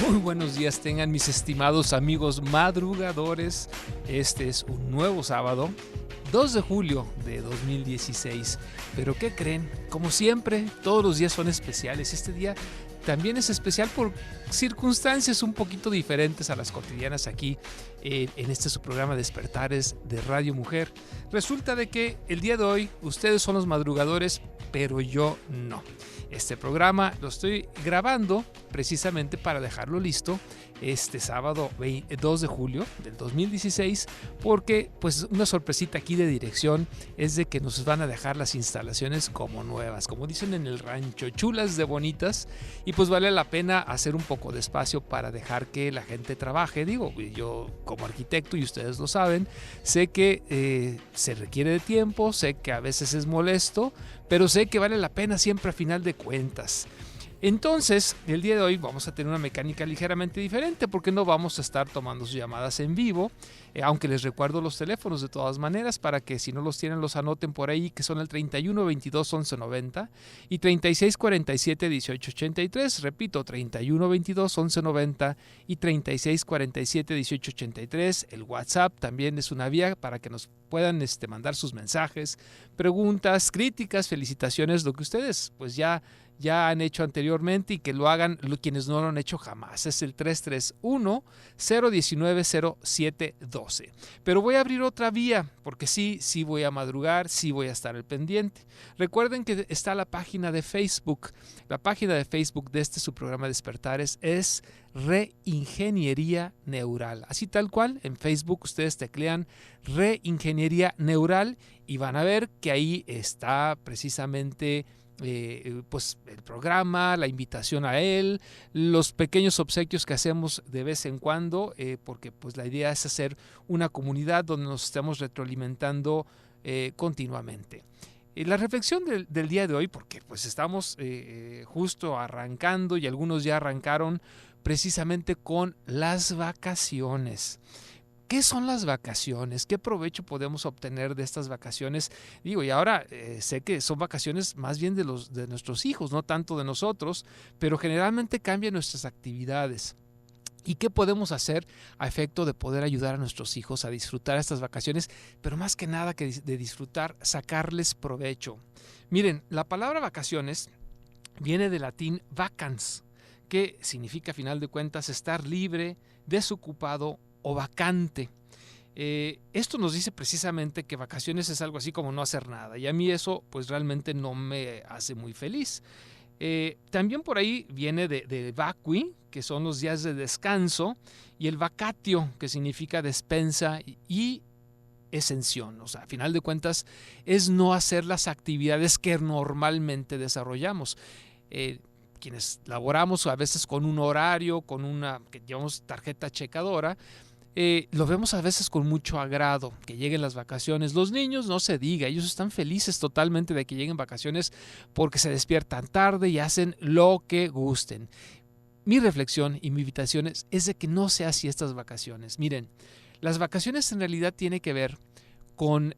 Muy buenos días tengan mis estimados amigos madrugadores. Este es un nuevo sábado, 2 de julio de 2016. Pero ¿qué creen? Como siempre, todos los días son especiales. Este día también es especial por circunstancias un poquito diferentes a las cotidianas aquí en este su programa Despertares de Radio Mujer. Resulta de que el día de hoy ustedes son los madrugadores, pero yo no. Este programa lo estoy grabando precisamente para dejarlo listo este sábado 2 de julio del 2016, porque pues una sorpresita aquí de dirección es de que nos van a dejar las instalaciones como nuevas, como dicen en el rancho, chulas de bonitas, y pues vale la pena hacer un poco de espacio para dejar que la gente trabaje. Digo, yo como arquitecto, y ustedes lo saben, sé que se requiere de tiempo, sé que a veces es molesto, pero sé que vale la pena siempre a final de cuentas. Entonces, el día de hoy vamos a tener una mecánica ligeramente diferente porque no vamos a estar tomando sus llamadas en vivo, aunque les recuerdo los teléfonos de todas maneras para que si no los tienen los anoten por ahí, que son el 31 22 11 90 y 36 47 18 83. Repito, 31 22 11 90 y 36 47 18 83. El WhatsApp también es una vía para que nos puedan mandar sus mensajes, preguntas, críticas, felicitaciones, lo que ustedes pues ya han hecho anteriormente y que lo hagan quienes no lo han hecho jamás. Es el 331-019-0712. Pero voy a abrir otra vía porque sí voy a madrugar, sí voy a estar al pendiente. Recuerden que está la página de Facebook. La página de Facebook de su programa Despertares es Reingeniería Neural. Así tal cual, en Facebook ustedes teclean Reingeniería Neural y van a ver que ahí está precisamente pues el programa, la invitación a él, los pequeños obsequios que hacemos de vez en cuando, porque pues la idea es hacer una comunidad donde nos estemos retroalimentando continuamente. La reflexión del día de hoy, porque pues estamos justo arrancando y algunos ya arrancaron precisamente con las vacaciones. ¿Qué son las vacaciones? ¿Qué provecho podemos obtener de estas vacaciones? Digo, y ahora sé que son vacaciones más bien de nuestros hijos, no tanto de nosotros, pero generalmente cambian nuestras actividades. ¿Y qué podemos hacer a efecto de poder ayudar a nuestros hijos a disfrutar estas vacaciones? Pero más que nada que de disfrutar, sacarles provecho. Miren, la palabra vacaciones viene del latín vacans, que significa a final de cuentas estar libre, desocupado o vacante. Esto nos dice precisamente que vacaciones es algo así como no hacer nada, y a mí eso pues realmente no me hace muy feliz. También por ahí viene de vacui, que son los días de descanso, y el vacatio, que significa despensa y exención. O sea, a final de cuentas es no hacer las actividades que normalmente desarrollamos. Quienes laboramos a veces con un horario, con una que llamamos tarjeta checadora, lo vemos a veces con mucho agrado que lleguen las vacaciones. Los niños no se diga, ellos están felices totalmente de que lleguen vacaciones porque se despiertan tarde y hacen lo que gusten. Mi reflexión y mi invitación es de que no sea así estas vacaciones. Miren, las vacaciones en realidad tienen que ver con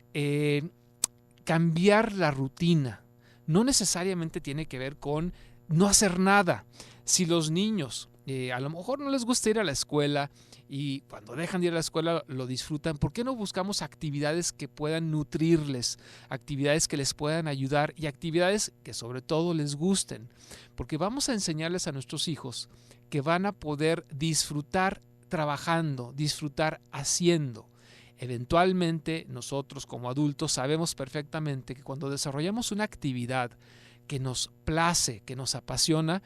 cambiar la rutina. No necesariamente tiene que ver con no hacer nada. Si los niños a lo mejor no les gusta ir a la escuela y cuando dejan de ir a la escuela lo disfrutan, ¿por qué no buscamos actividades que puedan nutrirles, actividades que les puedan ayudar y actividades que sobre todo les gusten? Porque vamos a enseñarles a nuestros hijos que van a poder disfrutar trabajando, disfrutar haciendo. Eventualmente nosotros como adultos sabemos perfectamente que cuando desarrollamos una actividad que nos place, que nos apasiona,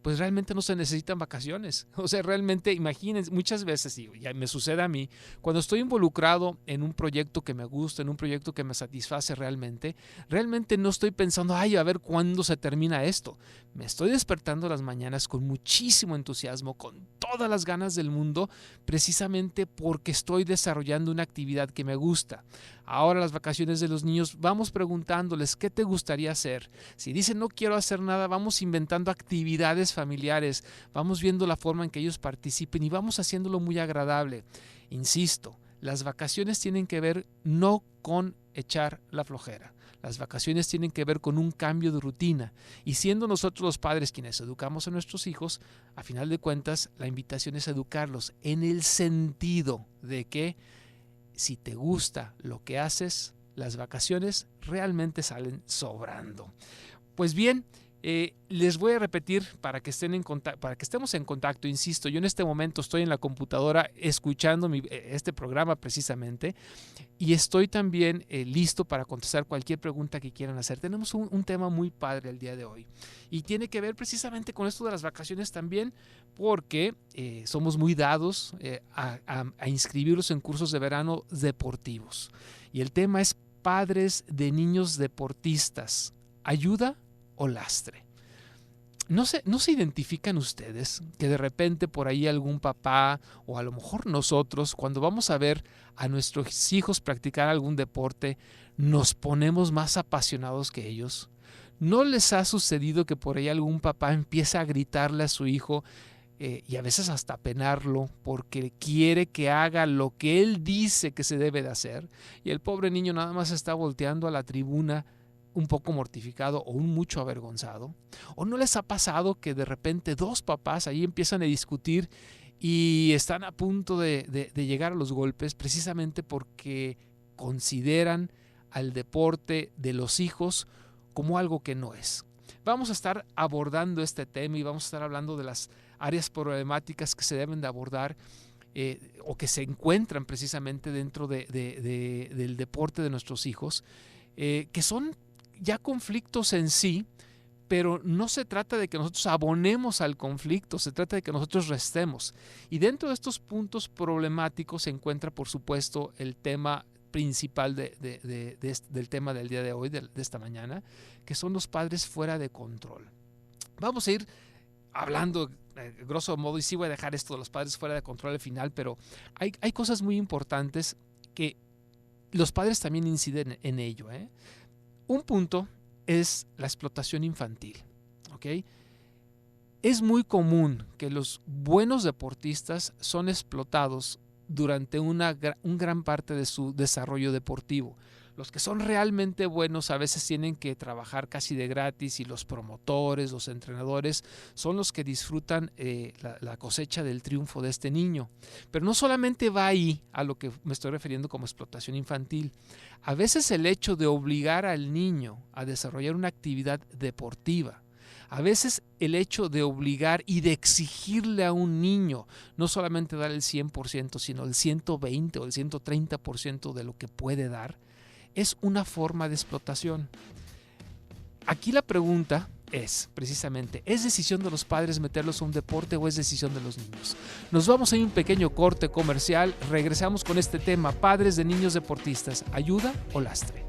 pues realmente no se necesitan vacaciones. O sea, realmente imagínense, muchas veces, y ya me sucede a mí, cuando estoy involucrado en un proyecto que me gusta, en un proyecto que me satisface realmente no estoy pensando, ay, a ver cuándo se termina esto. Me estoy despertando las mañanas con muchísimo entusiasmo, con todas las ganas del mundo, precisamente porque estoy desarrollando una actividad que me gusta. Ahora las vacaciones de los niños, vamos preguntándoles qué te gustaría hacer. Si dicen no quiero hacer nada, vamos inventando actividades familiares, vamos viendo la forma en que ellos participen y vamos haciéndolo muy agradable. Insisto, las vacaciones tienen que ver no con echar la flojera. Las vacaciones tienen que ver con un cambio de rutina. Y siendo nosotros los padres quienes educamos a nuestros hijos, a final de cuentas, la invitación es educarlos en el sentido de que si te gusta lo que haces, las vacaciones realmente salen sobrando. Pues bien, les voy a repetir para que estemos en contacto. Insisto, yo en este momento estoy en la computadora escuchando este programa precisamente, y estoy también listo para contestar cualquier pregunta que quieran hacer. Tenemos un tema muy padre el día de hoy y tiene que ver precisamente con esto de las vacaciones también, porque somos muy dados a inscribirlos en cursos de verano deportivos. Y el tema es padres de niños deportistas, ¿ayuda o lastre? ¿No se identifican ustedes que de repente por ahí algún papá o a lo mejor nosotros, cuando vamos a ver a nuestros hijos practicar algún deporte, nos ponemos más apasionados que ellos? ¿No les ha sucedido que por ahí algún papá empieza a gritarle a su hijo y a veces hasta penarlo porque quiere que haga lo que él dice que se debe de hacer, y el pobre niño nada más está volteando a la tribuna un poco mortificado o un mucho avergonzado? ¿O no les ha pasado que de repente dos papás ahí empiezan a discutir y están a punto de llegar a los golpes precisamente porque consideran al deporte de los hijos como algo que no es? Vamos a estar abordando este tema y vamos a estar hablando de las áreas problemáticas que se deben de abordar o que se encuentran precisamente dentro del deporte de nuestros hijos, que son ya conflictos en sí, pero no se trata de que nosotros abonemos al conflicto, se trata de que nosotros restemos. Y dentro de estos puntos problemáticos se encuentra, por supuesto, el tema principal del tema del día de hoy, de esta mañana, que son los padres fuera de control. Vamos a ir hablando grosso modo, y sí voy a dejar esto de los padres fuera de control al final, pero hay cosas muy importantes que los padres también inciden en ello. Un punto es la explotación infantil. ¿Okay? Es muy común que los buenos deportistas son explotados durante una gran parte de su desarrollo deportivo. Los que son realmente buenos a veces tienen que trabajar casi de gratis, y los promotores, los entrenadores son los que disfrutan la cosecha del triunfo de este niño. Pero no solamente va ahí a lo que me estoy refiriendo como explotación infantil. A veces el hecho de obligar al niño a desarrollar una actividad deportiva, a veces el hecho de obligar y de exigirle a un niño no solamente dar el 100%, sino el 120 o el 130% de lo que puede dar, es una forma de explotación. Aquí la pregunta es, precisamente, ¿es decisión de los padres meterlos a un deporte o es decisión de los niños? Nos vamos a ir a un pequeño corte comercial, regresamos con este tema, padres de niños deportistas, ¿ayuda o lastre?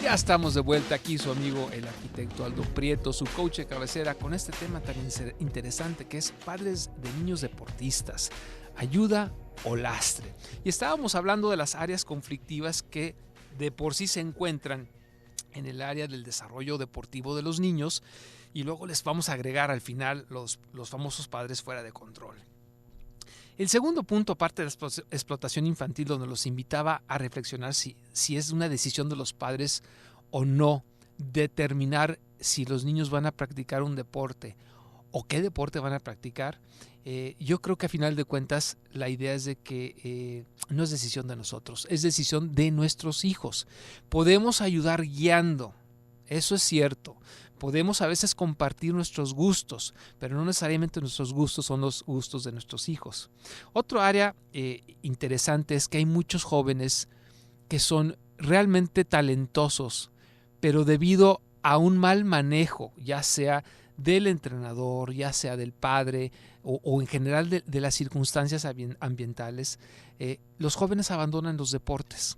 Ya estamos de vuelta aquí, su amigo el arquitecto Aldo Prieto, su coach de cabecera, con este tema tan interesante que es padres de niños deportistas, ¿ayuda o lastre? Y estábamos hablando de las áreas conflictivas que de por sí se encuentran en el área del desarrollo deportivo de los niños, y luego les vamos a agregar al final los famosos padres fuera de control. El segundo punto, aparte de la explotación infantil, donde los invitaba a reflexionar si es una decisión de los padres o no determinar si los niños van a practicar un deporte o qué deporte van a practicar, yo creo que a final de cuentas la idea es de que no es decisión de nosotros, es decisión de nuestros hijos. Podemos ayudar guiando, eso es cierto. Podemos a veces compartir nuestros gustos, pero no necesariamente nuestros gustos son los gustos de nuestros hijos. Otro área interesante es que hay muchos jóvenes que son realmente talentosos, pero debido a un mal manejo, ya sea del entrenador, ya sea del padre o en general de las circunstancias ambientales, los jóvenes abandonan los deportes.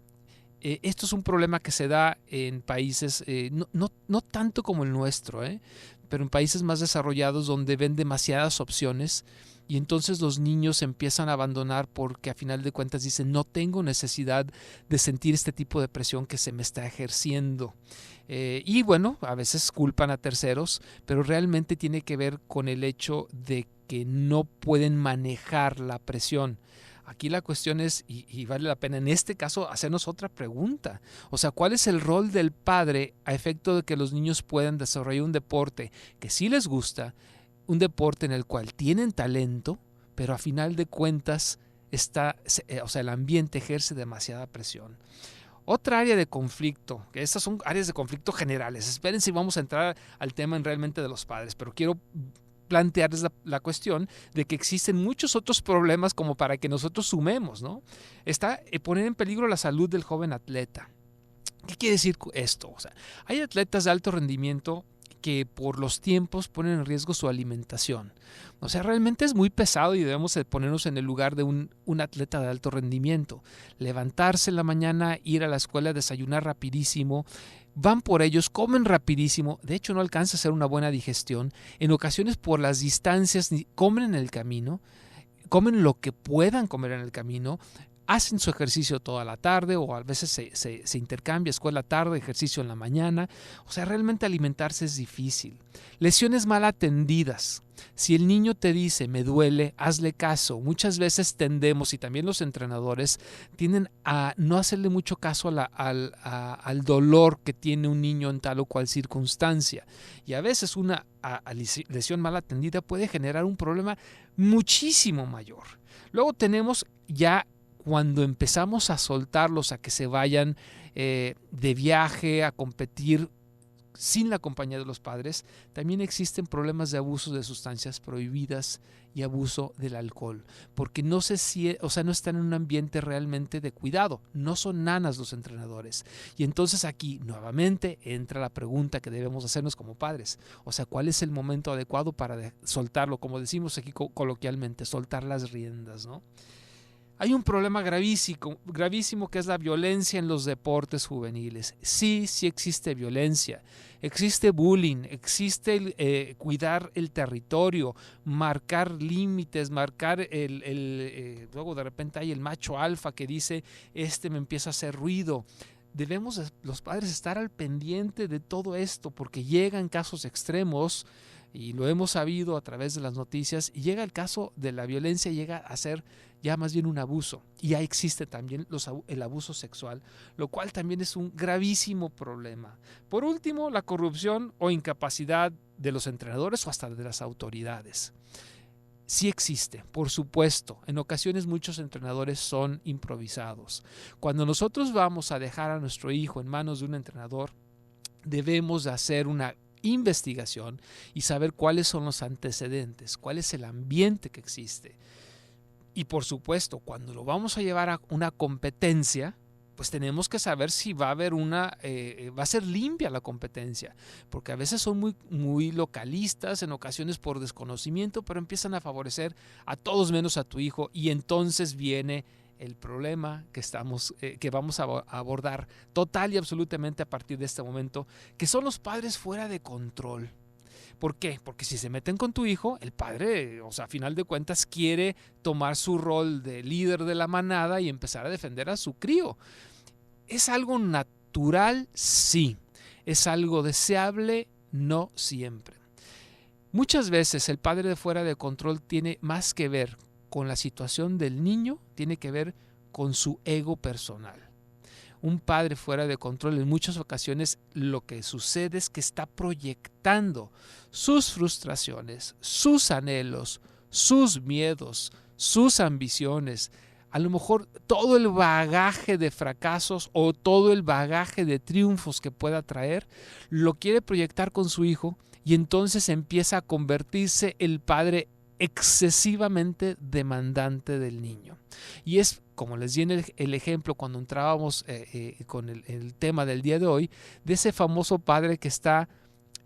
Esto es un problema que se da en países, no tanto como el nuestro, pero en países más desarrollados donde ven demasiadas opciones, y entonces los niños empiezan a abandonar porque a final de cuentas dicen, no tengo necesidad de sentir este tipo de presión que se me está ejerciendo. Y bueno, a veces culpan a terceros, pero realmente tiene que ver con el hecho de que no pueden manejar la presión. Aquí la cuestión es, y vale la pena en este caso hacernos otra pregunta. O sea, ¿cuál es el rol del padre a efecto de que los niños puedan desarrollar un deporte que sí les gusta, un deporte en el cual tienen talento, pero a final de cuentas el ambiente ejerce demasiada presión? Otra área de conflicto, que estas son áreas de conflicto generales. Esperen si vamos a entrar al tema realmente de los padres, pero quiero plantearles la cuestión de que existen muchos otros problemas como para que nosotros sumemos, ¿no? Está poner en peligro la salud del joven atleta. ¿Qué quiere decir esto? O sea, hay atletas de alto rendimiento que por los tiempos ponen en riesgo su alimentación. O sea, realmente es muy pesado y debemos ponernos en el lugar de un atleta de alto rendimiento. Levantarse en la mañana, ir a la escuela, desayunar rapidísimo, van por ellos, comen rapidísimo, de hecho no alcanza a hacer una buena digestión, en ocasiones por las distancias comen en el camino, comen lo que puedan comer en el camino, hacen su ejercicio toda la tarde o a veces se intercambia escuela tarde, ejercicio en la mañana. O sea, realmente alimentarse es difícil. Lesiones mal atendidas. Si el niño te dice, me duele, hazle caso. Muchas veces tendemos, y también los entrenadores, tienden a no hacerle mucho caso al dolor que tiene un niño en tal o cual circunstancia. Y a veces una lesión mal atendida puede generar un problema muchísimo mayor. Luego tenemos ya cuando empezamos a soltarlos a que se vayan de viaje, a competir sin la compañía de los padres, también existen problemas de abuso de sustancias prohibidas y abuso del alcohol, porque no están en un ambiente realmente de cuidado, no son nanas los entrenadores. Y entonces aquí nuevamente entra la pregunta que debemos hacernos como padres, o sea, ¿cuál es el momento adecuado para soltarlo? Como decimos aquí coloquialmente, soltar las riendas, ¿no? Hay un problema gravísimo que es la violencia en los deportes juveniles. Sí existe violencia, existe bullying, existe cuidar el territorio, marcar límites, marcar luego de repente hay el macho alfa que dice, me empieza a hacer ruido. Debemos los padres estar al pendiente de todo esto porque llegan casos extremos y lo hemos sabido a través de las noticias, y llega el caso de la violencia, llega a ser ya más bien un abuso, y ya existe también el abuso sexual, lo cual también es un gravísimo problema. Por último, la corrupción o incapacidad de los entrenadores o hasta de las autoridades. Sí existe, por supuesto. En ocasiones muchos entrenadores son improvisados. Cuando nosotros vamos a dejar a nuestro hijo en manos de un entrenador, debemos de hacer una investigación y saber cuáles son los antecedentes, cuál es el ambiente que existe. Y por supuesto, cuando lo vamos a llevar a una competencia, pues tenemos que saber si va a haber va a ser limpia la competencia, porque a veces son muy localistas, en ocasiones por desconocimiento, pero empiezan a favorecer a todos menos a tu hijo, y entonces viene el problema que vamos a abordar total y absolutamente a partir de este momento, que son los padres fuera de control. ¿Por qué? Porque si se meten con tu hijo, el padre, o sea, a final de cuentas quiere tomar su rol de líder de la manada y empezar a defender a su crío. ¿Es algo natural? Sí. ¿Es algo deseable? No siempre. Muchas veces el padre de fuera de control tiene más que ver con la situación del niño, tiene que ver con su ego personal. Un padre fuera de control en muchas ocasiones lo que sucede es que está proyectando sus frustraciones, sus anhelos, sus miedos, sus ambiciones, a lo mejor todo el bagaje de fracasos o todo el bagaje de triunfos que pueda traer, lo quiere proyectar con su hijo, y entonces empieza a convertirse el padre excesivamente demandante del niño. Y es, como les di en el ejemplo cuando entrábamos con el tema del día de hoy, de ese famoso padre que está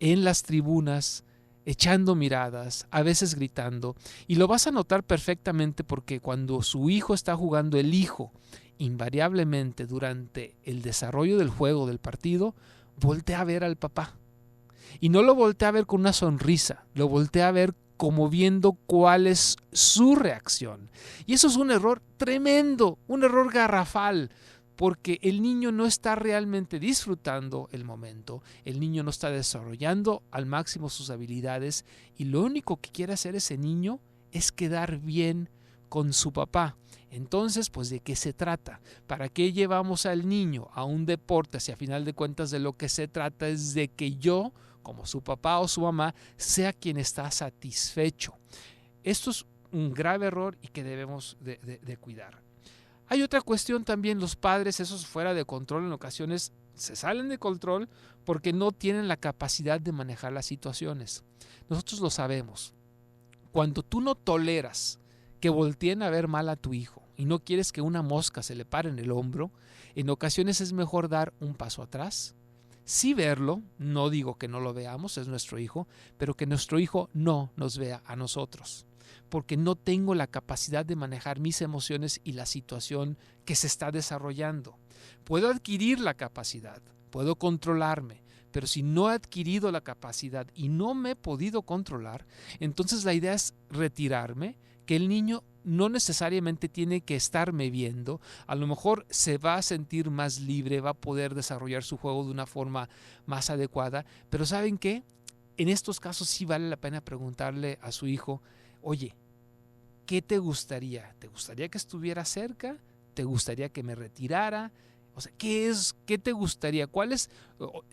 en las tribunas echando miradas, a veces gritando, y lo vas a notar perfectamente porque cuando su hijo está jugando, el hijo invariablemente durante el desarrollo del juego, del partido, voltea a ver al papá. Y no lo voltea a ver con una sonrisa, lo voltea a ver como viendo cuál es su reacción. Y eso es un error tremendo, un error garrafal, porque el niño no está realmente disfrutando el momento, el niño no está desarrollando al máximo sus habilidades, y lo único que quiere hacer ese niño es quedar bien con su papá. Entonces, pues, ¿de qué se trata? ¿Para qué llevamos al niño a un deporte? Si a final de cuentas de lo que se trata es de que yo, como su papá o su mamá, sea quien está satisfecho. Esto es un grave error y que debemos de cuidar. Hay otra cuestión también, los padres, esos fuera de control en ocasiones se salen de control porque no tienen la capacidad de manejar las situaciones. Nosotros lo sabemos. Cuando tú no toleras que volteen a ver mal a tu hijo y no quieres que una mosca se le pare en el hombro, en ocasiones es mejor dar un paso atrás, sí verlo, no digo que no lo veamos, es nuestro hijo, pero que nuestro hijo no nos vea a nosotros, porque no tengo la capacidad de manejar mis emociones y la situación que se está desarrollando. Puedo adquirir la capacidad, puedo controlarme, pero si no he adquirido la capacidad y no me he podido controlar, entonces la idea es retirarme, que el niño no necesariamente tiene que estarme viendo, a lo mejor se va a sentir más libre, va a poder desarrollar su juego de una forma más adecuada, pero ¿saben qué? En estos casos sí vale la pena preguntarle a su hijo, oye, ¿qué te gustaría? ¿Te gustaría que estuviera cerca? ¿Te gustaría que me retirara? O sea, ¿qué te gustaría?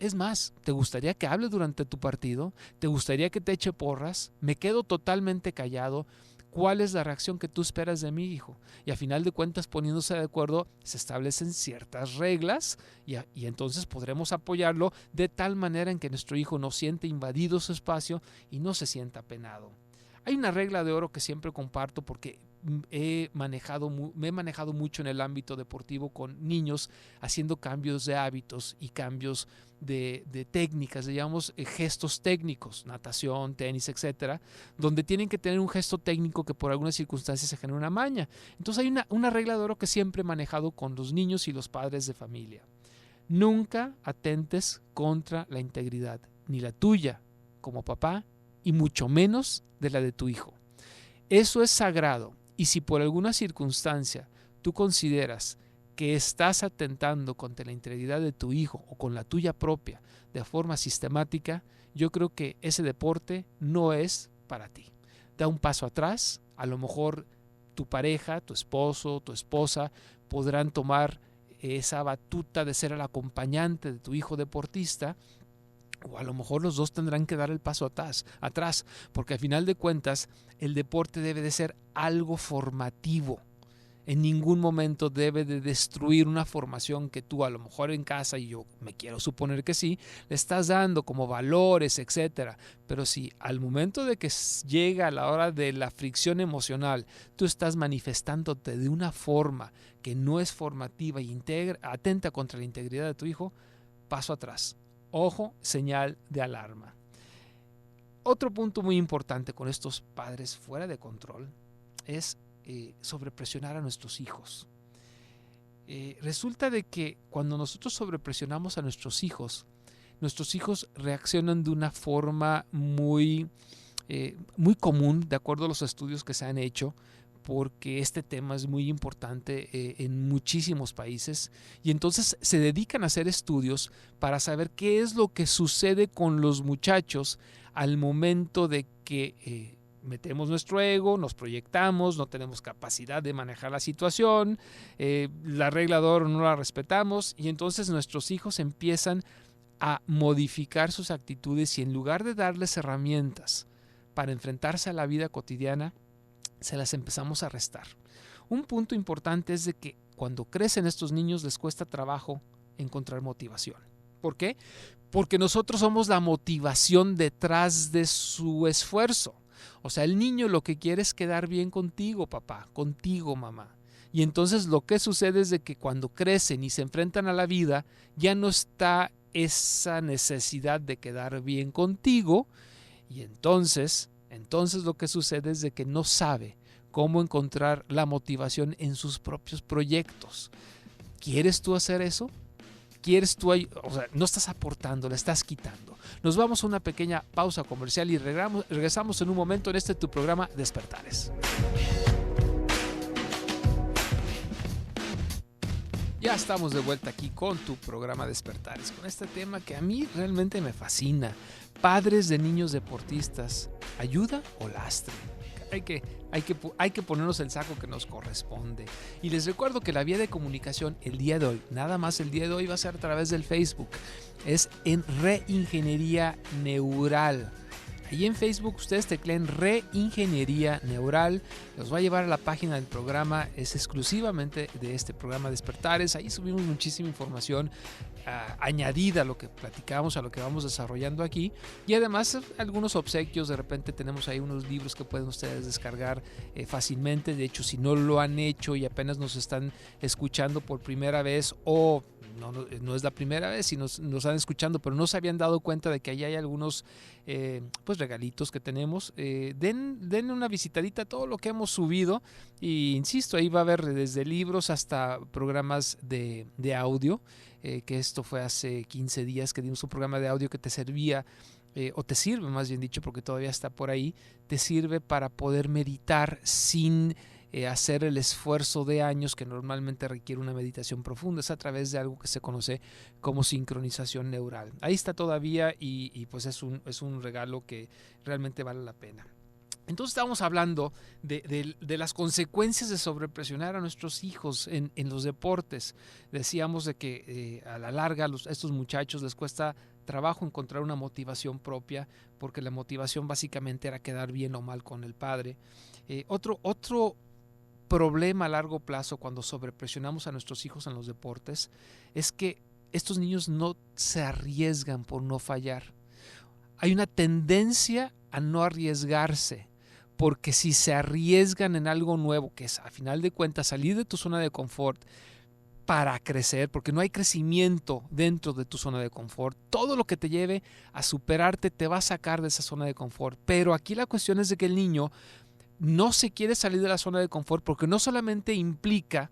Es más, ¿te gustaría que hable durante tu partido? ¿Te gustaría que te eche porras? ¿Me quedo totalmente callado? ¿Cuál es la reacción que tú esperas de mi hijo? Y a final de cuentas, poniéndose de acuerdo, se establecen ciertas reglas y entonces podremos apoyarlo de tal manera en que nuestro hijo no siente invadido su espacio y no se sienta penado. Hay una regla de oro que siempre comparto porque me he manejado mucho en el ámbito deportivo con niños haciendo cambios de hábitos y cambios de técnicas, digamos gestos técnicos, natación, tenis, etcétera, donde tienen que tener un gesto técnico que por algunas circunstancias se genera una maña. Entonces hay una regla de oro que siempre he manejado con los niños y los padres de familia. Nunca atentes contra la integridad, ni la tuya como papá y mucho menos de la de tu hijo. Eso es sagrado y si por alguna circunstancia tú consideras que estás atentando contra la integridad de tu hijo o con la tuya propia de forma sistemática, yo creo que ese deporte no es para ti. Da un paso atrás, a lo mejor tu pareja, tu esposo, tu esposa podrán tomar esa batuta de ser el acompañante de tu hijo deportista, o a lo mejor los dos tendrán que dar el paso atrás, porque al final de cuentas el deporte debe de ser algo formativo. En ningún momento debe de destruir una formación que tú a lo mejor en casa, y yo me quiero suponer que sí, le estás dando como valores, etcétera. Pero si al momento de que llega la hora de la fricción emocional, tú estás manifestándote de una forma que no es formativa y atenta contra la integridad de tu hijo, paso atrás. Ojo, señal de alarma. Otro punto muy importante con estos padres fuera de control es sobrepresionar a nuestros hijos. Resulta de que cuando nosotros sobrepresionamos a nuestros hijos reaccionan de una forma muy común, de acuerdo a los estudios que se han hecho, porque este tema es muy importante en muchísimos países y entonces se dedican a hacer estudios para saber qué es lo que sucede con los muchachos al momento de que metemos nuestro ego, nos proyectamos, no tenemos capacidad de manejar la situación, la regla de oro no la respetamos y entonces nuestros hijos empiezan a modificar sus actitudes y en lugar de darles herramientas para enfrentarse a la vida cotidiana, se las empezamos a restar. Un punto importante es de que cuando crecen estos niños les cuesta trabajo encontrar motivación. ¿Por qué? Porque nosotros somos la motivación detrás de su esfuerzo. O sea, el niño lo que quiere es quedar bien contigo, papá, contigo, mamá. Y entonces lo que sucede es de que cuando crecen y se enfrentan a la vida, ya no está esa necesidad de quedar bien contigo y entonces lo que sucede es de que no sabe cómo encontrar la motivación en sus propios proyectos. ¿Quieres tú hacer eso? ¿Quieres tú? O sea, no estás aportando, le estás quitando. Nos vamos a una pequeña pausa comercial y regresamos en un momento en tu programa Despertares. Ya estamos de vuelta aquí con tu programa Despertares, con este tema que a mí realmente me fascina. Padres de niños deportistas, ¿ayuda o lastre? hay que ponernos el saco que nos corresponde. Y les recuerdo que la vía de comunicación el día de hoy, nada más el día de hoy, va a ser a través del Facebook. Es en Reingeniería Neural. Ahí en Facebook ustedes tecleen Reingeniería Neural, los va a llevar a la página del programa, es exclusivamente de este programa Despertares. Ahí subimos muchísima información añadida a lo que platicamos, a lo que vamos desarrollando aquí, y además algunos obsequios. De repente tenemos ahí unos libros que pueden ustedes descargar fácilmente. De hecho, si no lo han hecho y apenas nos están escuchando por primera vez, o no es la primera vez, si nos están escuchando pero no se habían dado cuenta de que ahí hay algunos pues regalitos que tenemos, den una visitadita a todo lo que hemos subido. Y insisto, ahí va a haber desde libros hasta programas de audio, que esto fue hace 15 días que dimos un programa de audio que te servía, o te sirve más bien dicho, porque todavía está por ahí, te sirve para poder meditar sin hacer el esfuerzo de años que normalmente requiere una meditación profunda. Es a través de algo que se conoce como sincronización neural. Ahí está todavía, y pues es un regalo que realmente vale la pena. Entonces estábamos hablando de las consecuencias de sobrepresionar a nuestros hijos en los deportes. Decíamos de que a la larga a estos muchachos les cuesta trabajo encontrar una motivación propia, porque la motivación básicamente era quedar bien o mal con el padre. Otro problema a largo plazo cuando sobrepresionamos a nuestros hijos en los deportes es que estos niños no se arriesgan por no fallar. Hay una tendencia a no arriesgarse, porque si se arriesgan en algo nuevo, que es a final de cuentas salir de tu zona de confort para crecer, porque no hay crecimiento dentro de tu zona de confort, todo lo que te lleve a superarte te va a sacar de esa zona de confort. Pero aquí la cuestión es de que el niño no se quiere salir de la zona de confort, porque no solamente implica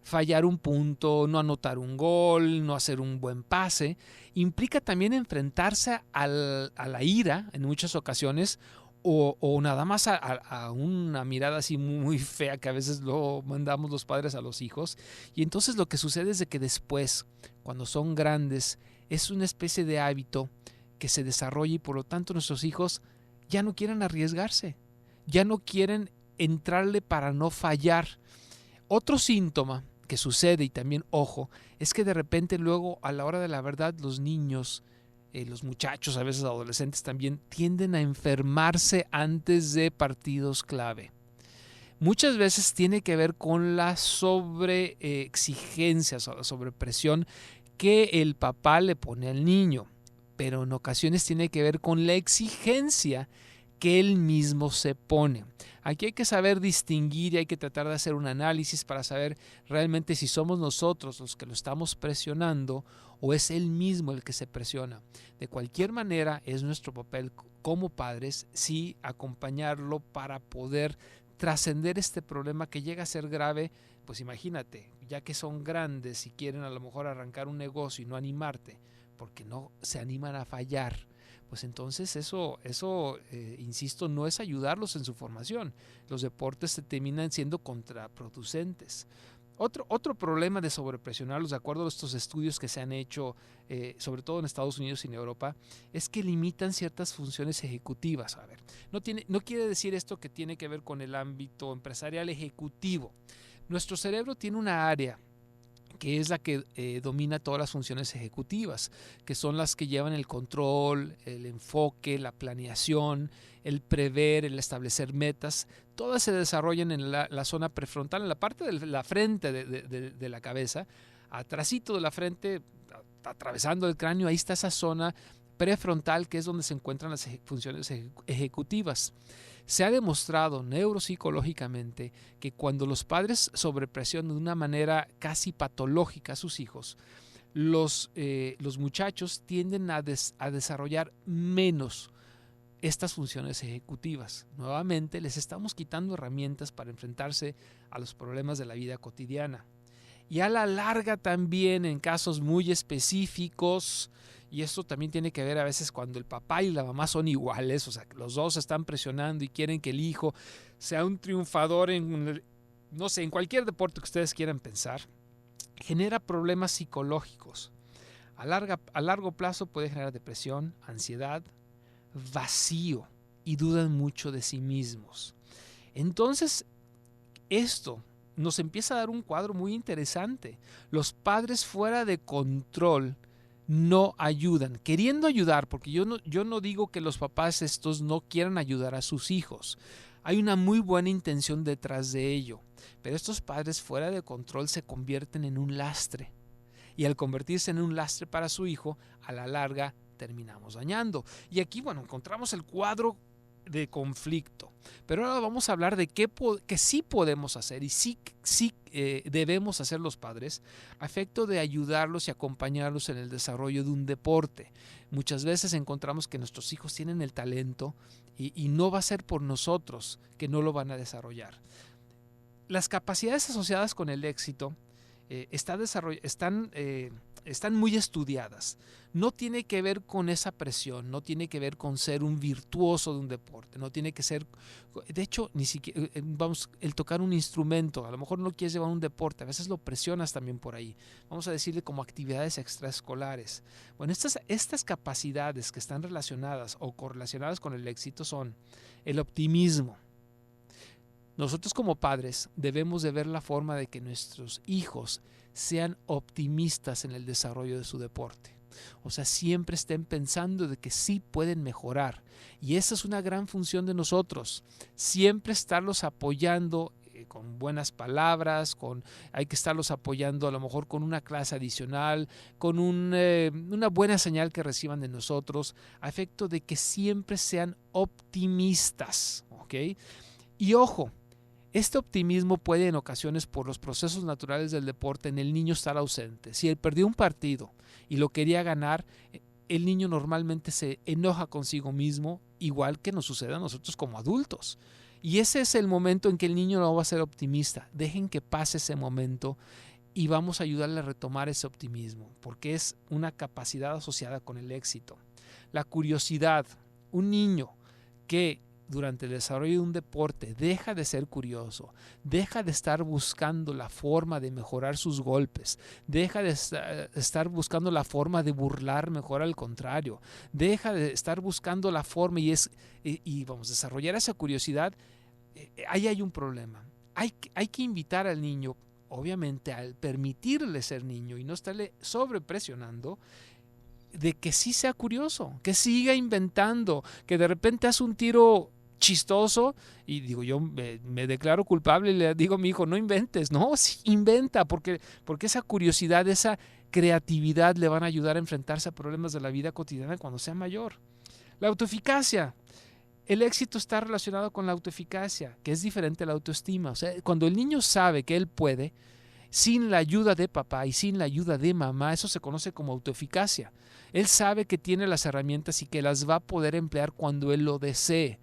fallar un punto, no anotar un gol, no hacer un buen pase, implica también enfrentarse a la ira en muchas ocasiones, o nada más a una mirada así muy fea que a veces lo mandamos los padres a los hijos. Y entonces lo que sucede es de que después, cuando son grandes, es una especie de hábito que se desarrolla, y por lo tanto nuestros hijos ya no quieren arriesgarse, ya no quieren entrarle para no fallar. Otro síntoma que sucede, y también ojo, es que de repente luego a la hora de la verdad los niños, los muchachos, a veces adolescentes también, tienden a enfermarse antes de partidos clave. Muchas veces tiene que ver con la sobreexigencia, la sobrepresión que el papá le pone al niño, pero en ocasiones tiene que ver con la exigencia que él mismo se pone. Aquí hay que saber distinguir, y hay que tratar de hacer un análisis para saber realmente si somos nosotros los que lo estamos presionando o es él mismo el que se presiona. De cualquier manera, es nuestro papel como padres sí acompañarlo para poder trascender este problema que llega a ser grave. Pues imagínate, ya que son grandes y quieren a lo mejor arrancar un negocio y no animarte porque no se animan a fallar, pues entonces eso insisto, no es ayudarlos en su formación. Los deportes se terminan siendo contraproducentes. Otro problema de sobrepresionarlos, de acuerdo a estos estudios que se han hecho, sobre todo en Estados Unidos y en Europa, es que limitan ciertas funciones ejecutivas. A ver, no quiere decir esto que tiene que ver con el ámbito empresarial ejecutivo. Nuestro cerebro tiene una área que es la que domina todas las funciones ejecutivas, que son las que llevan el control, el enfoque, la planeación, el prever, el establecer metas. Todas se desarrollan en la zona prefrontal, en la parte de la frente de la cabeza, atrásito de la frente, atravesando el cráneo. Ahí está esa zona prefrontal, que es donde se encuentran las funciones ejecutivas. Se ha demostrado neuropsicológicamente que cuando los padres sobrepresionan de una manera casi patológica a sus hijos, los muchachos tienden a desarrollar menos estas funciones ejecutivas. Nuevamente les estamos quitando herramientas para enfrentarse a los problemas de la vida cotidiana. Y a la larga también, en casos muy específicos, y esto también tiene que ver a veces cuando el papá y la mamá son iguales, o sea, que los dos están presionando y quieren que el hijo sea un triunfador en cualquier deporte que ustedes quieran pensar, genera problemas psicológicos. A largo plazo puede generar depresión, ansiedad, vacío, y dudan mucho de sí mismos. Entonces, esto nos empieza a dar un cuadro muy interesante. Los padres fuera de control no ayudan, queriendo ayudar, porque yo no digo que los papás estos no quieran ayudar a sus hijos. Hay una muy buena intención detrás de ello, pero estos padres fuera de control se convierten en un lastre. Y al convertirse en un lastre para su hijo, a la larga terminamos dañando. Y aquí, bueno, encontramos el cuadro de conflicto. Pero ahora vamos a hablar de qué que sí podemos hacer y sí debemos hacer los padres a efecto de ayudarlos y acompañarlos en el desarrollo de un deporte. Muchas veces encontramos que nuestros hijos tienen el talento y no va a ser por nosotros que no lo van a desarrollar. Las capacidades asociadas con el éxito están muy estudiadas. No tiene que ver con esa presión, no tiene que ver con ser un virtuoso de un deporte, no tiene que ser, de hecho, ni siquiera, el tocar un instrumento, a lo mejor no quieres llevar un deporte, a veces lo presionas también por ahí, vamos a decirle como actividades extraescolares. Bueno, estas capacidades que están relacionadas o correlacionadas con el éxito son el optimismo. Nosotros como padres debemos de ver la forma de que nuestros hijos sean optimistas en el desarrollo de su deporte. O sea, siempre estén pensando de que sí pueden mejorar. Y esa es una gran función de nosotros. Siempre estarlos apoyando con buenas palabras, hay que estarlos apoyando a lo mejor con una clase adicional, con una buena señal que reciban de nosotros, a efecto de que siempre sean optimistas. ¿Ok? Y ojo, este optimismo puede en ocasiones por los procesos naturales del deporte en el niño estar ausente. Si él perdió un partido y lo quería ganar, el niño normalmente se enoja consigo mismo, igual que nos sucede a nosotros como adultos. Y ese es el momento en que el niño no va a ser optimista. Dejen que pase ese momento y vamos a ayudarle a retomar ese optimismo, porque es una capacidad asociada con el éxito. La curiosidad, un niño que durante el desarrollo de un deporte deja de ser curioso, deja de estar buscando la forma de mejorar sus golpes, deja de estar buscando la forma de burlar mejor, al contrario, deja de estar buscando la forma y vamos a desarrollar esa curiosidad, ahí hay un problema. Hay que invitar al niño, obviamente, al permitirle ser niño y no estarle sobrepresionando, de que sí sea curioso, que siga inventando, que de repente hace un tiro chistoso y digo, yo me declaro culpable y le digo a mi hijo, no inventes, no, sí, inventa, porque esa curiosidad, esa creatividad le van a ayudar a enfrentarse a problemas de la vida cotidiana cuando sea mayor. La autoeficacia. El éxito está relacionado con la autoeficacia, que es diferente a la autoestima. O sea, cuando el niño sabe que él puede, sin la ayuda de papá y sin la ayuda de mamá, eso se conoce como autoeficacia. Él sabe que tiene las herramientas y que las va a poder emplear cuando él lo desee.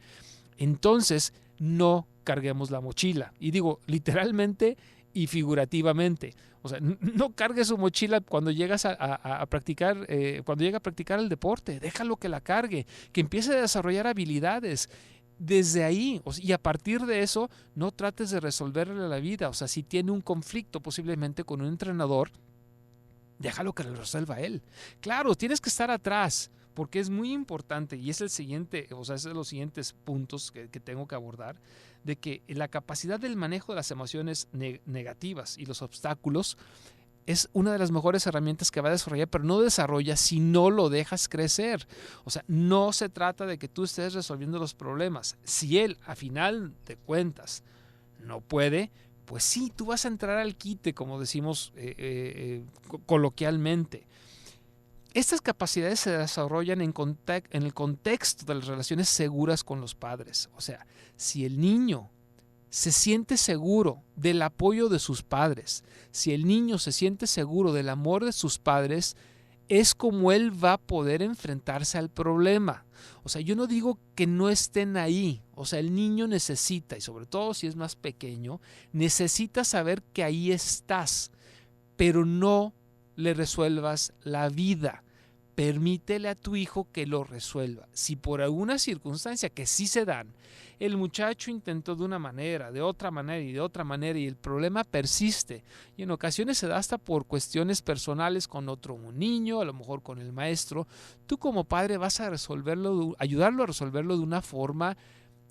Entonces, no carguemos la mochila. Y digo, literalmente y figurativamente. O sea, no cargues su mochila cuando llegas a practicar, cuando llega a practicar el deporte. Déjalo que la cargue, que empiece a desarrollar habilidades. Desde ahí, y a partir de eso, no trates de resolverle la vida. O sea, si tiene un conflicto posiblemente con un entrenador, déjalo que lo resuelva él. Claro, tienes que estar atrás, porque es muy importante, y es el siguiente, o sea, es de los siguientes puntos que tengo que abordar, de que la capacidad del manejo de las emociones negativas y los obstáculos es una de las mejores herramientas que va a desarrollar, pero no desarrolla si no lo dejas crecer. O sea, no se trata de que tú estés resolviendo los problemas. Si él, a final de cuentas, no puede, pues sí, tú vas a entrar al quite, como decimos coloquialmente. Estas capacidades se desarrollan en el contexto de las relaciones seguras con los padres. O sea, si el niño se siente seguro del apoyo de sus padres, si el niño se siente seguro del amor de sus padres, es como él va a poder enfrentarse al problema. O sea, yo no digo que no estén ahí. O sea, el niño necesita, y sobre todo si es más pequeño, necesita saber que ahí estás, pero no le resuelvas la vida. Permítele a tu hijo que lo resuelva. Si por alguna circunstancia que sí se dan, el muchacho intentó de una manera, de otra manera y de otra manera y el problema persiste y en ocasiones se da hasta por cuestiones personales con otro niño, a lo mejor con el maestro, tú como padre vas a resolverlo, ayudarlo a resolverlo de una forma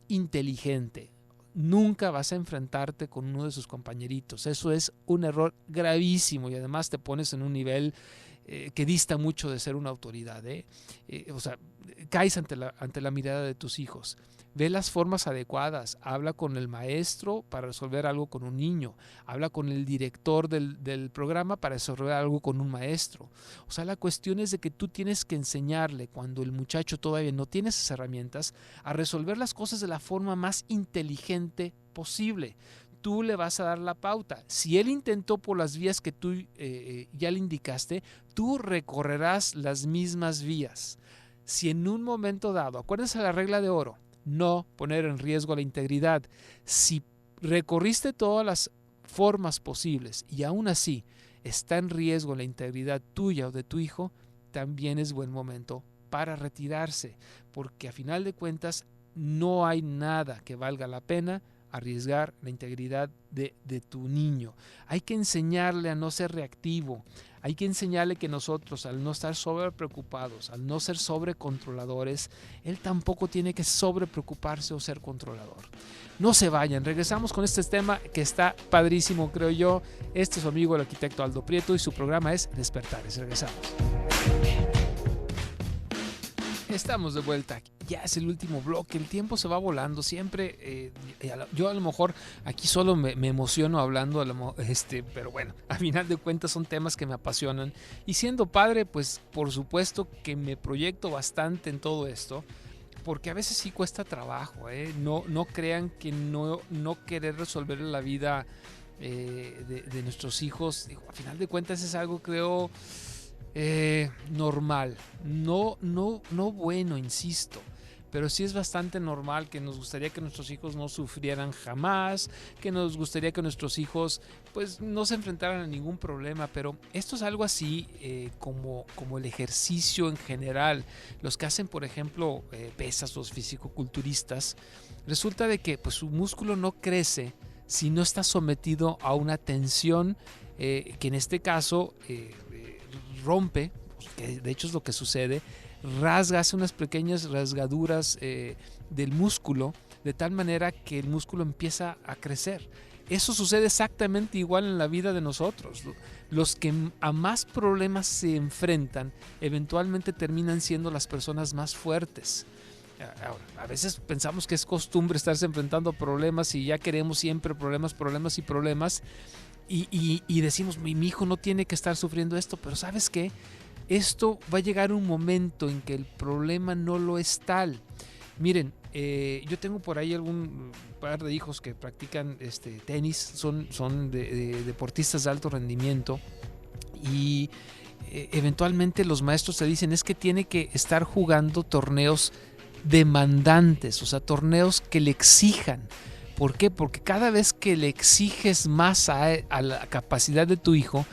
inteligente. nunca vas a enfrentarte con uno de sus compañeritos. Eso es un error gravísimo y además te pones en un nivel que dista mucho de ser una autoridad. O sea, caes ante la mirada de tus hijos. Ve las formas adecuadas, habla con el maestro para resolver algo con un niño, habla con el director del programa para resolver algo con un maestro. O sea, la cuestión es de que tú tienes que enseñarle, cuando el muchacho todavía no tiene esas herramientas, a resolver las cosas de la forma más inteligente posible. Tú le vas a dar la pauta. Si él intentó por las vías que tú ya le indicaste, tú recorrerás las mismas vías. Si en un momento dado, acuérdense la regla de oro, no poner en riesgo la integridad. Si recorriste todas las formas posibles y aún así está en riesgo la integridad tuya o de tu hijo, también es buen momento para retirarse, porque a final de cuentas no hay nada que valga la pena arriesgar la integridad de tu niño. Hay que enseñarle a no ser reactivo. Hay que enseñarle que nosotros, al no estar sobrepreocupados, al no ser sobrecontroladores, él tampoco tiene que sobrepreocuparse o ser controlador. No se vayan, regresamos con este tema que está padrísimo, creo yo. Este es su amigo el arquitecto Aldo Prieto y su programa es Despertares. Regresamos. Estamos de vuelta. Ya es el último bloque. El tiempo se va volando. Siempre, yo a lo mejor aquí solo me emociono hablando, pero bueno, a final de cuentas son temas que me apasionan. Y siendo padre, pues por supuesto que me proyecto bastante en todo esto, porque a veces sí cuesta trabajo. No crean que no querer resolver la vida de nuestros hijos. A final de cuentas es algo, creo, normal, no bueno, insisto, pero sí es bastante normal, que nos gustaría que nuestros hijos no sufrieran jamás, que nos gustaría que nuestros hijos pues no se enfrentaran a ningún problema, pero esto es algo así como el ejercicio en general. Los que hacen, por ejemplo, pesas, los fisicoculturistas, resulta de que pues su músculo no crece si no está sometido a una tensión que en este caso rompe, que de hecho es lo que sucede, hace unas pequeñas rasgaduras del músculo, de tal manera que el músculo empieza a crecer. Eso sucede exactamente igual en la vida de nosotros. Los que a más problemas se enfrentan, eventualmente terminan siendo las personas más fuertes. Ahora, a veces pensamos que es costumbre estarse enfrentando problemas y ya queremos siempre problemas y problemas. Y decimos, mi hijo no tiene que estar sufriendo esto, pero ¿sabes qué? Esto va a llegar un momento en que el problema no lo es tal. Miren, yo tengo por ahí algún par de hijos que practican tenis, son deportistas de alto rendimiento y eventualmente los maestros te dicen es que tiene que estar jugando torneos demandantes, o sea, torneos que le exijan. ¿Por qué? Porque cada vez que le exiges más a la capacidad de tu hijo,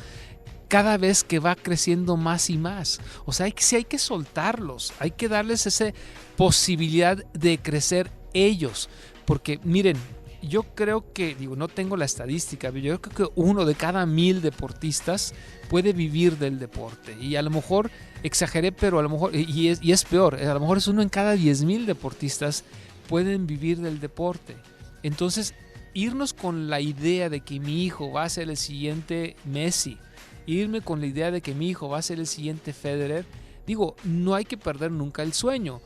cada vez que va creciendo más y más. O sea, sí hay que soltarlos, hay que darles esa posibilidad de crecer ellos. Porque miren, yo creo que, no tengo la estadística, pero yo creo que 1 de cada 1000 deportistas puede vivir del deporte. Y a lo mejor exageré, pero a lo mejor, y es peor, a lo mejor es 1 en cada 10,000 deportistas pueden vivir del deporte. Entonces, irnos con la idea de que mi hijo va a ser el siguiente Messi, irme con la idea de que mi hijo va a ser el siguiente Federer, no hay que perder nunca el sueño,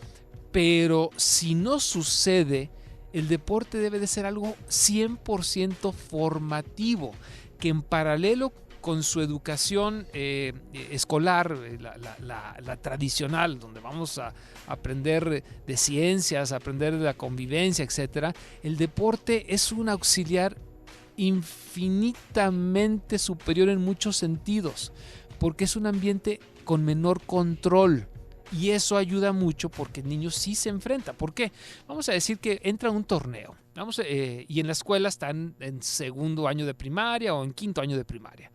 pero si no sucede, el deporte debe de ser algo 100% formativo, que en paralelo con su educación escolar, la tradicional, donde vamos a aprender de ciencias, aprender de la convivencia, etc. El deporte es un auxiliar infinitamente superior en muchos sentidos, porque es un ambiente con menor control. Y eso ayuda mucho porque el niño sí se enfrenta. ¿Por qué? Vamos a decir que entra a un torneo. Y en la escuela están en 2º año de primaria o en 5º año de primaria.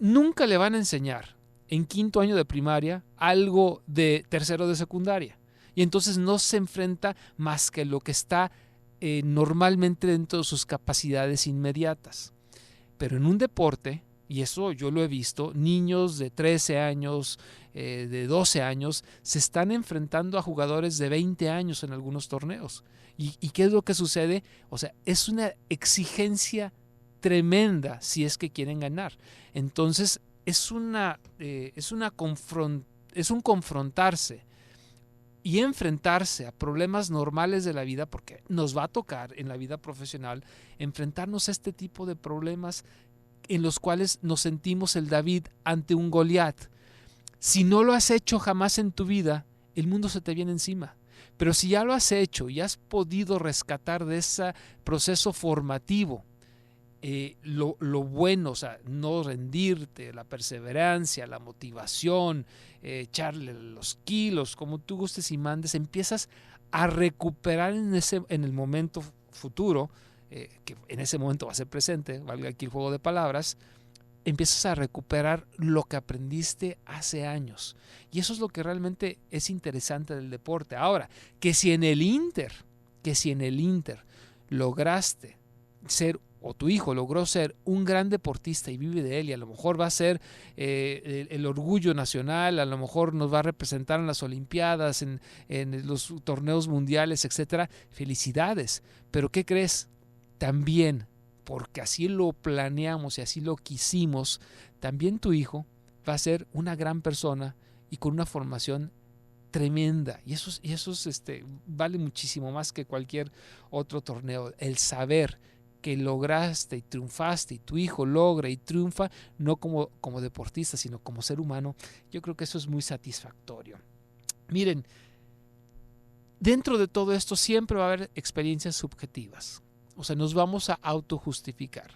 Nunca le van a enseñar en 5º año de primaria algo de 3º de secundaria. Y entonces no se enfrenta más que lo que está normalmente dentro de sus capacidades inmediatas. Pero en un deporte Y eso yo lo he visto, niños de 13 años, de 12 años, se están enfrentando a jugadores de 20 años en algunos torneos. ¿Y qué es lo que sucede? O sea, es una exigencia tremenda si es que quieren ganar. Entonces, es un confrontarse y enfrentarse a problemas normales de la vida, porque nos va a tocar en la vida profesional enfrentarnos a este tipo de problemas en los cuales nos sentimos el David ante un Goliat. Si no lo has hecho jamás en tu vida, el mundo se te viene encima. Pero si ya lo has hecho y has podido rescatar de ese proceso formativo lo bueno, o sea, no rendirte, la perseverancia, la motivación, echarle los kilos, como tú gustes y mandes, empiezas a recuperar en el momento futuro, que en ese momento va a ser presente, valga aquí el juego de palabras, empiezas a recuperar lo que aprendiste hace años. Y eso es lo que realmente es interesante del deporte. Ahora, que si en el Inter lograste ser, o tu hijo logró ser un gran deportista y vive de él, y a lo mejor va a ser el orgullo nacional, a lo mejor nos va a representar en las Olimpiadas, en los torneos mundiales, etcétera, felicidades. Pero ¿qué crees? También, porque así lo planeamos y así lo quisimos, también tu hijo va a ser una gran persona y con una formación tremenda. Y eso vale muchísimo más que cualquier otro torneo. El saber que lograste y triunfaste y tu hijo logra y triunfa, no como deportista, sino como ser humano, yo creo que eso es muy satisfactorio. Miren, dentro de todo esto siempre va a haber experiencias subjetivas. O sea, nos vamos a autojustificar.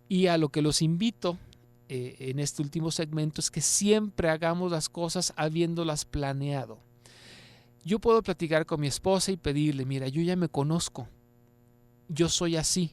Y a lo que los invito en este último segmento es que siempre hagamos las cosas habiéndolas planeado. Yo puedo platicar con mi esposa y pedirle, mira, yo ya me conozco, yo soy así,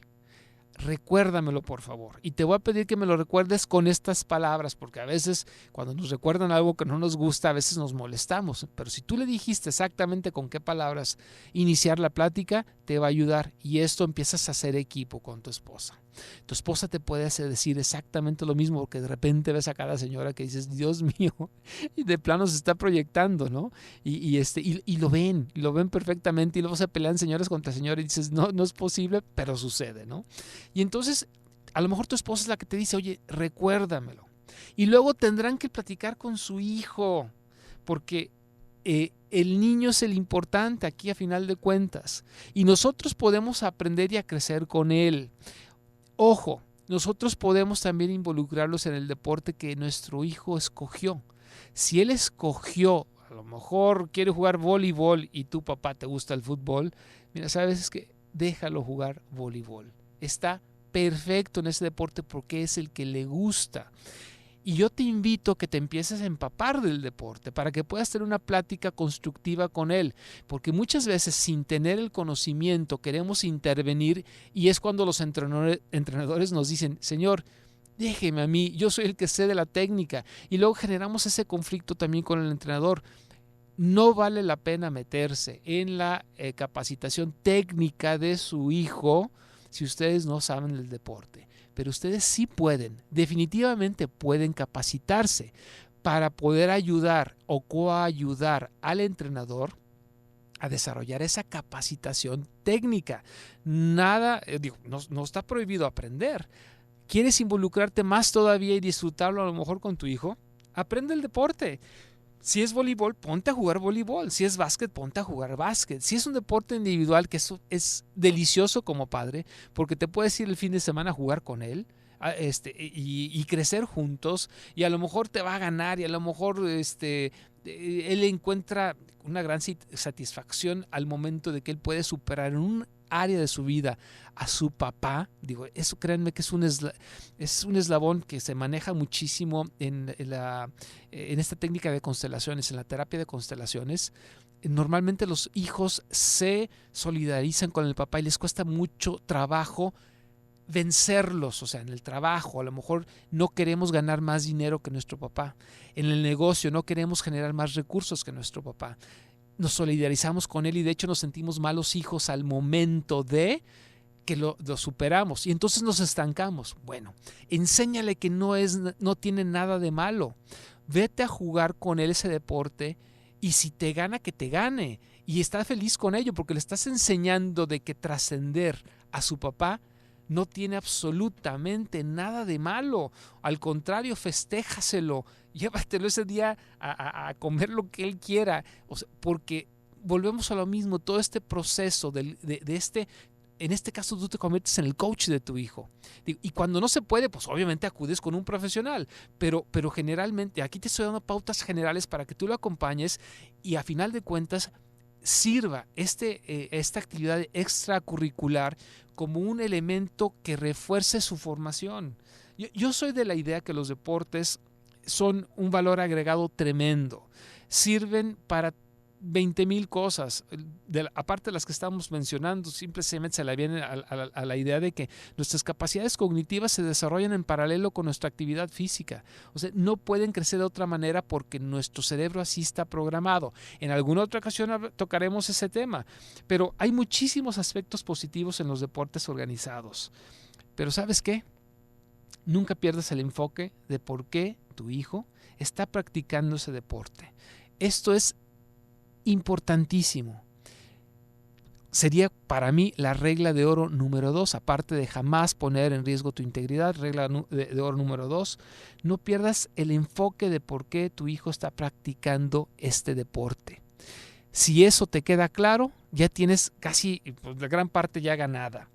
recuérdamelo por favor. Y te voy a pedir que me lo recuerdes con estas palabras, porque a veces cuando nos recuerdan algo que no nos gusta, a veces nos molestamos. Pero si tú le dijiste exactamente con qué palabras iniciar la plática, te va a ayudar. Y esto empiezas a hacer equipo con tu esposa. Tu esposa te puede hacer decir exactamente lo mismo, porque de repente ves a cada señora que dices, Dios mío, y de plano se está proyectando, ¿no? Y lo ven perfectamente, y luego se pelean señoras contra señores y dices, no es posible, pero sucede, ¿no? Y entonces, a lo mejor tu esposa es la que te dice, oye, recuérdamelo. Y luego tendrán que platicar con su hijo, porque el niño es el importante aquí a final de cuentas. Y nosotros podemos aprender y a crecer con él. Ojo, nosotros podemos también involucrarlos en el deporte que nuestro hijo escogió. Si él escogió, a lo mejor quiere jugar voleibol y tu papá te gusta el fútbol, mira, sabes que déjalo jugar voleibol. Está perfecto en ese deporte porque es el que le gusta. Y yo te invito a que te empieces a empapar del deporte para que puedas tener una plática constructiva con él, porque muchas veces sin tener el conocimiento queremos intervenir y es cuando los entrenadores nos dicen, Señor, déjeme a mí, yo soy el que sé de la técnica, y luego generamos ese conflicto también con el entrenador. No vale la pena meterse en la capacitación técnica de su hijo si ustedes no saben el deporte. Pero ustedes sí pueden, definitivamente pueden capacitarse para poder ayudar o coayudar al entrenador a desarrollar esa capacitación técnica. Nada, no está prohibido aprender. ¿Quieres involucrarte más todavía y disfrutarlo a lo mejor con tu hijo? Aprende el deporte. Si es voleibol, ponte a jugar voleibol. Si es básquet, ponte a jugar básquet. Si es un deporte individual, que eso es delicioso como padre, porque te puedes ir el fin de semana a jugar con él y crecer juntos, y a lo mejor te va a ganar, y a lo mejor él encuentra una gran satisfacción al momento de que él puede superar en un área de su vida a su papá. Digo, eso créanme que es un eslabón que se maneja muchísimo en esta técnica de constelaciones, en la terapia de constelaciones. Normalmente los hijos se solidarizan con el papá y les cuesta mucho trabajo vencerlos, o sea, en el trabajo, a lo mejor no queremos ganar más dinero que nuestro papá, en el negocio no queremos generar más recursos que nuestro papá, nos solidarizamos con él y de hecho nos sentimos malos hijos al momento de que lo superamos y entonces nos estancamos. Bueno, enséñale que no tiene nada de malo. Vete a jugar con él ese deporte y si te gana, que te gane. Y está feliz con ello porque le estás enseñando de que trascender a su papá no tiene absolutamente nada de malo. Al contrario, festéjaselo. Llévatelo ese día a comer lo que él quiera. O sea, porque volvemos a lo mismo, todo este proceso en este caso tú te conviertes en el coach de tu hijo. Y cuando no se puede, pues obviamente acudes con un profesional, pero generalmente, aquí te estoy dando pautas generales para que tú lo acompañes y a final de cuentas sirva esta actividad extracurricular como un elemento que refuerce su formación. Yo soy de la idea que los deportes son un valor agregado tremendo. Sirven para 20,000 cosas, aparte de las que estamos mencionando, simplemente se le viene a la idea de que nuestras capacidades cognitivas se desarrollan en paralelo con nuestra actividad física. O sea, no pueden crecer de otra manera porque nuestro cerebro así está programado. En alguna otra ocasión tocaremos ese tema, pero hay muchísimos aspectos positivos en los deportes organizados. Pero ¿sabes qué? Nunca pierdas el enfoque de por qué tu hijo está practicando ese deporte. Esto es importantísimo. Sería para mí la regla de oro número 2, aparte de jamás poner en riesgo tu integridad. Regla de oro número 2, no pierdas el enfoque de por qué tu hijo está practicando este deporte. Si eso te queda claro, ya tienes casi la gran parte ya ganada.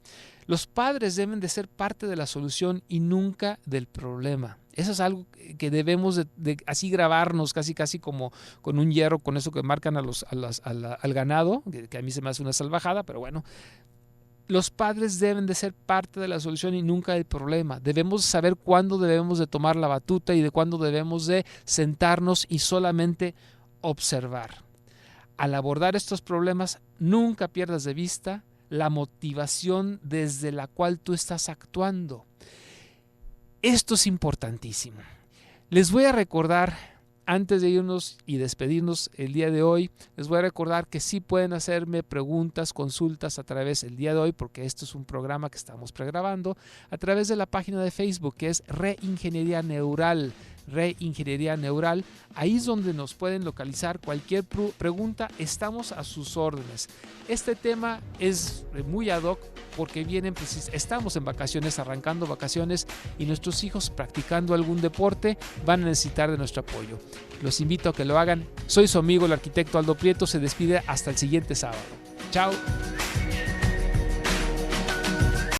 Los padres deben de ser parte de la solución y nunca del problema. Eso es algo que debemos de así grabarnos casi como con un hierro, con eso que marcan al ganado, que a mí se me hace una salvajada, pero bueno. Los padres deben de ser parte de la solución y nunca del problema. Debemos saber cuándo debemos de tomar la batuta y de cuándo debemos de sentarnos y solamente observar. Al abordar estos problemas, nunca pierdas de vista la motivación desde la cual tú estás actuando. Esto es importantísimo. Les voy a recordar, antes de irnos y despedirnos el día de hoy, les voy a recordar que sí pueden hacerme preguntas, consultas a través del día de hoy, porque esto es un programa que estamos pregrabando, a través de la página de Facebook que es Reingeniería Neural. Reingeniería Neural, ahí es donde nos pueden localizar cualquier pregunta, estamos a sus órdenes. Este tema es muy ad hoc porque estamos en vacaciones, arrancando vacaciones y nuestros hijos practicando algún deporte van a necesitar de nuestro apoyo. Los invito a que lo hagan. Soy su amigo el arquitecto Aldo Prieto, se despide hasta el siguiente sábado. Chao.